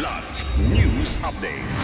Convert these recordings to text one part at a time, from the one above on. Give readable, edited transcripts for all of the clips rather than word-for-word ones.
Kilat News Updates.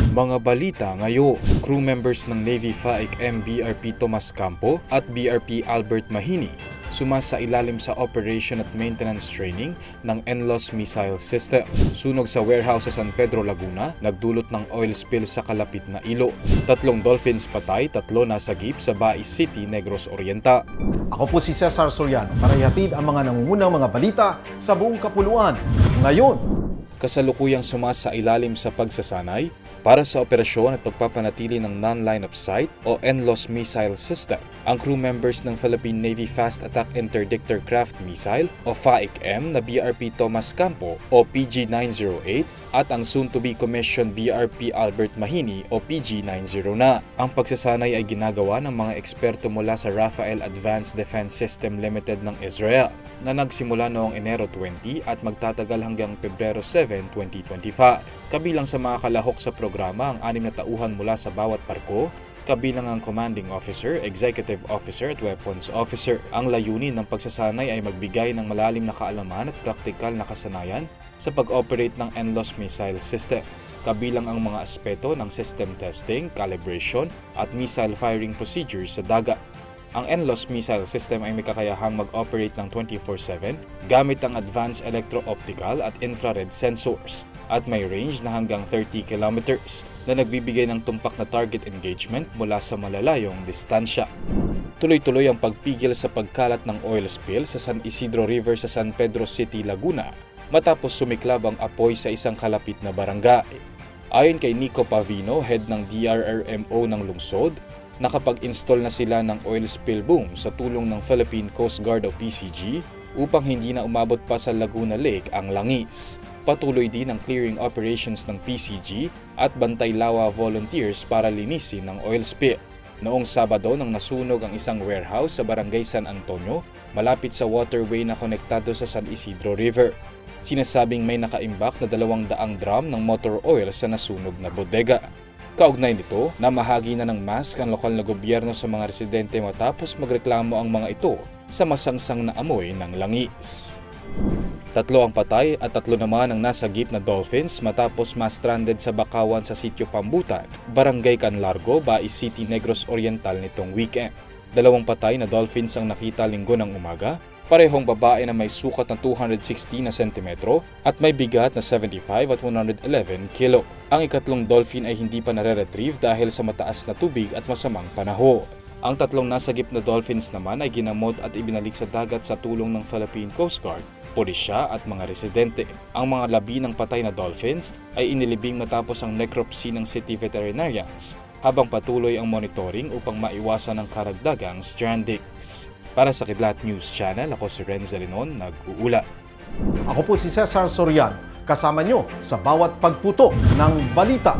Mga balita ngayon, crew members ng Navy FAIC-M BRP Tomas Campo at BRP Albert Mahini sumasailalim sa operation at maintenance training ng NLAWS missile system. Sunog sa warehouse sa San Pedro, Laguna, nagdulot ng oil spill sa kalapit na ilo. 3 dolphins patay, 3 nasagip sa Bais City, Negros Oriental. Ako po si Cesar Soriano para ihatid ang mga nangungunang mga balita sa buong kapuluan. Ngayon, Kasalukuyang sumasailalim sa pagsasanay para sa operasyon at pagpapanatili ng non-line of sight o NLAWS missile system ang crew members ng Philippine Navy Fast Attack Interdictor Craft Missile o FAIC-M na BRP Tomas Campo o PG-908 at ang soon-to-be commissioned BRP Albert Mahini o PG-90 na. Ang pagsasanay ay ginagawa ng mga eksperto mula sa Rafael Advanced Defense System Limited ng Israel na nagsimula noong Enero 20 at magtatagal hanggang Pebrero 7, 2025. Kabilang sa mga kalahok sa programa ang 6 na tauhan mula sa bawat barko, kabilang ang Commanding Officer, Executive Officer at Weapons Officer. Ang layunin ng pagsasanay ay magbigay ng malalim na kaalaman at praktikal na kasanayan sa pag-operate ng NLAWS missile system. Kabilang ang mga aspeto ng system testing, calibration at missile firing procedures sa dagat. Ang NLAWS missile system ay may kakayahang mag-operate ng 24/7 gamit ang advanced electro-optical at infrared sensors at may range na hanggang 30 kilometers na nagbibigay ng tumpak na target engagement mula sa malalayong distansya. Tuloy-tuloy ang pagpigil sa pagkalat ng oil spill sa San Isidro River sa San Pedro City, Laguna matapos sumiklab ang apoy sa isang kalapit na barangay. Ayon kay Nico Pavino, head ng DRRMO ng lungsod, nakapag-install na sila ng oil spill boom sa tulong ng Philippine Coast Guard o PCG upang hindi na umabot pa sa Laguna Lake ang langis. Patuloy din ang clearing operations ng PCG at Bantay Lawa volunteers para linisin ang oil spill. Noong Sabado nang nasunog ang isang warehouse sa Barangay San Antonio malapit sa waterway na konektado sa San Isidro River. Sinasabing may nakaimbak na 200 drum ng motor oil sa nasunog na bodega. Kaugnay nito, namahagi na ng mask ang lokal na gobyerno sa mga residente matapos magreklamo ang mga ito sa masangsang na amoy ng langis. 3 ang patay at 3 naman ang nasagip na dolphins matapos ma-stranded sa bakawan sa Sitio Pambutan, Barangay Canlargo, Bais City, Negros Oriental nitong weekend. 2 patay na dolphins ang nakita linggo ng umaga, parehong babae na may sukat na 260 na sentimetro at may bigat na 75 at 111 kilo. Ang ikatlong dolphin ay hindi pa nare-retrieve dahil sa mataas na tubig at masamang panahon. Ang 3 nasagip na dolphins naman ay ginamot at ibinalik sa dagat sa tulong ng Philippine Coast Guard, pulisya at mga residente. Ang mga labi ng patay na dolphins ay inilibing matapos ang necropsy ng city veterinarians habang patuloy ang monitoring upang maiwasan ang karagdagang strandings. Para sa Kidlat News Channel, ako si Renz Alinon, nag-uulat. ako po si Cesar Soriano, kasama nyo sa bawat pagputo ng balita.